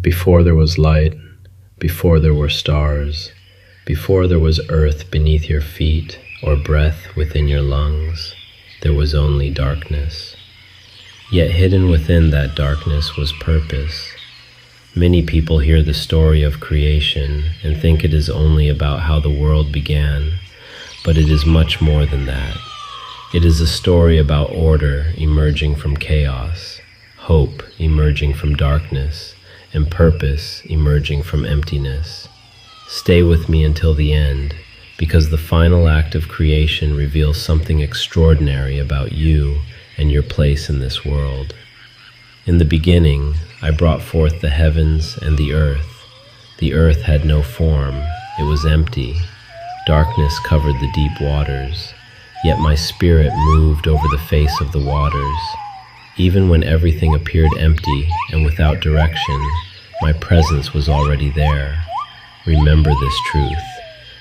Before there was light, before there were stars, before there was earth beneath your feet or breath within your lungs, there was only darkness. Yet hidden within that darkness was purpose. Many people hear the story of creation and think it is only about how the world began, but it is much more than that. It is a story about order emerging from chaos, hope emerging from darkness, and purpose emerging from emptiness. Stay with me until the end, because the final act of creation reveals something extraordinary about you and your place in this world. In the beginning, I brought forth the heavens and the earth. The earth had no form, it was empty. Darkness covered the deep waters, yet my spirit moved over the face of the waters. Even when everything appeared empty and without direction, my presence was already there. Remember this truth.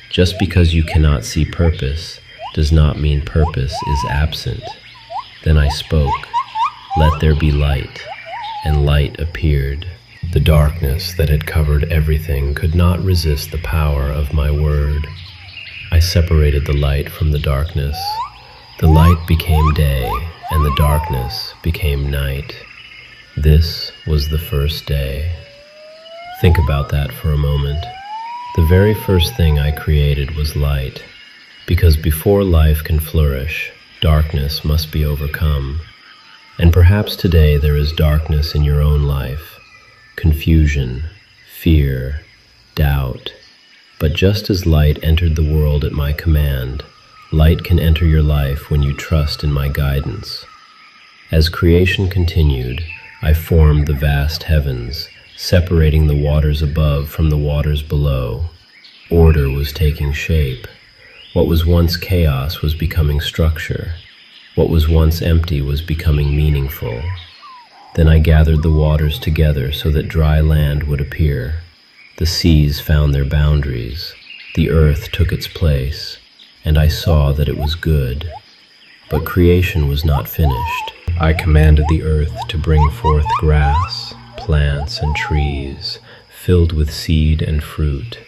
Just because you cannot see purpose does not mean purpose is absent. Then I spoke, "Let there be light," and light appeared. The darkness that had covered everything could not resist the power of my word. I separated the light from the darkness. The light became day, and the darkness became night. This was the first day. Think about that for a moment. The very first thing I created was light, because before life can flourish, darkness must be overcome. And perhaps today there is darkness in your own life, confusion, fear, doubt. But just as light entered the world at my command, light can enter your life when you trust in my guidance. As creation continued, I formed the vast heavens, separating the waters above from the waters below. Order was taking shape. What was once chaos was becoming structure. What was once empty was becoming meaningful. Then I gathered the waters together so that dry land would appear. The seas found their boundaries. The earth took its place, and I saw that it was good. But creation was not finished. I commanded the earth to bring forth grass, plants, and trees, filled with seed and fruit.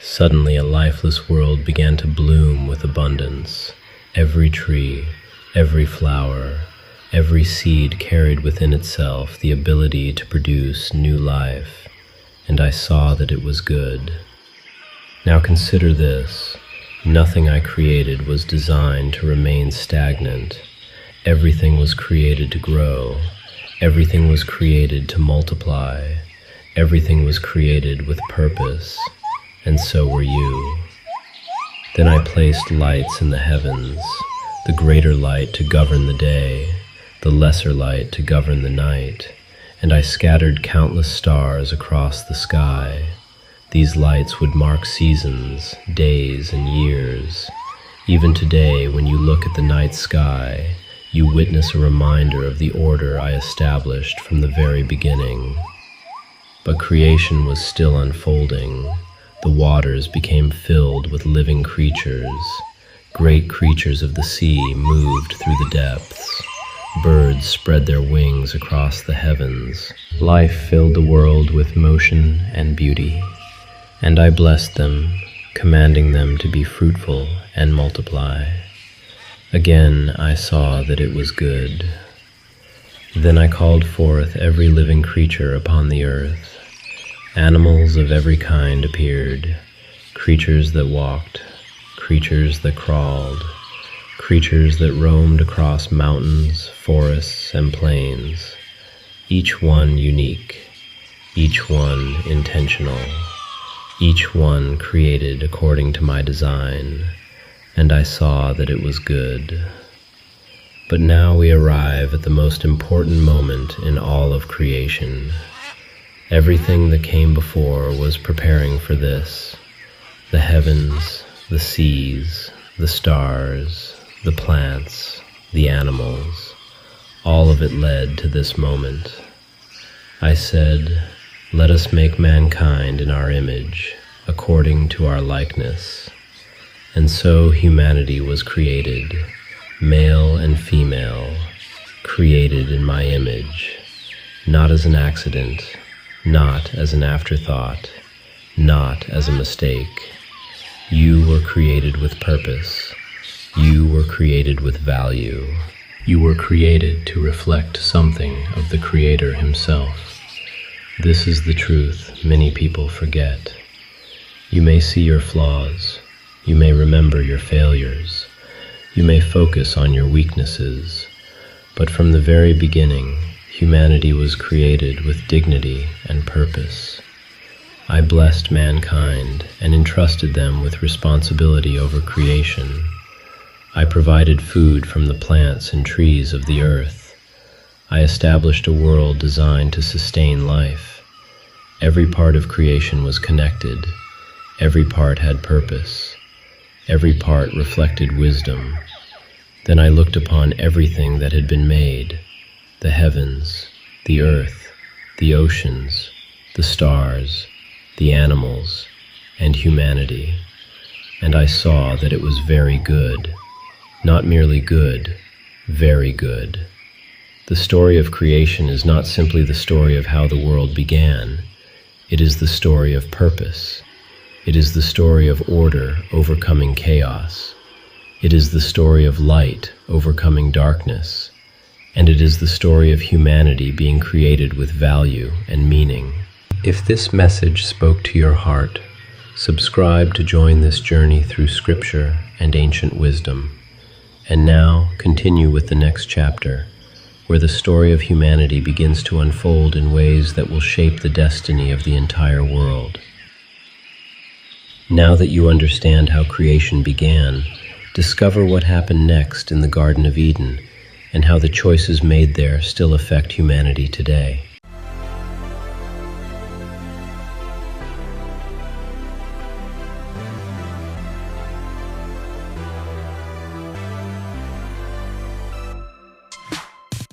Suddenly a lifeless world began to bloom with abundance. Every tree, every flower, every seed carried within itself the ability to produce new life, and I saw that it was good. Now consider this. Nothing I created was designed to remain stagnant. Everything was created to grow. Everything was created to multiply. Everything was created with purpose, and so were you. Then I placed lights in the heavens, the greater light to govern the day, the lesser light to govern the night, and I scattered countless stars across the sky. These lights would mark seasons, days, and years. Even today, when you look at the night sky, you witness a reminder of the order I established from the very beginning. But creation was still unfolding. The waters became filled with living creatures. Great creatures of the sea moved through the depths. Birds spread their wings across the heavens. Life filled the world with motion and beauty. And I blessed them, commanding them to be fruitful and multiply. Again I saw that it was good. Then I called forth every living creature upon the earth. Animals of every kind appeared, creatures that walked, creatures that crawled, creatures that roamed across mountains, forests, and plains, each one unique, each one intentional, each one created according to my design, and I saw that it was good. But now we arrive at the most important moment in all of creation. Everything that came before was preparing for this. The heavens, the seas, the stars, the plants, the animals, all of it led to this moment. I said, "Let us make mankind in our image, according to our likeness." And so humanity was created, male and female, created in my image, not as an accident, not as an afterthought, not as a mistake. You were created with purpose. You were created with value. You were created to reflect something of the Creator Himself. This is the truth many people forget. You may see your flaws. You may remember your failures. You may focus on your weaknesses. But from the very beginning, humanity was created with dignity and purpose. I blessed mankind and entrusted them with responsibility over creation. I provided food from the plants and trees of the earth. I established a world designed to sustain life. Every part of creation was connected. Every part had purpose. Every part reflected wisdom. Then I looked upon everything that had been made, the heavens, the earth, the oceans, the stars, the animals, and humanity, and I saw that it was very good. Not merely good, very good. The story of creation is not simply the story of how the world began. It is the story of purpose. It is the story of order overcoming chaos. It is the story of light overcoming darkness. And it is the story of humanity being created with value and meaning. If this message spoke to your heart, subscribe to join this journey through Scripture and ancient wisdom. And now continue with the next chapter, where the story of humanity begins to unfold in ways that will shape the destiny of the entire world. Now that you understand how creation began, discover what happened next in the Garden of Eden and how the choices made there still affect humanity today.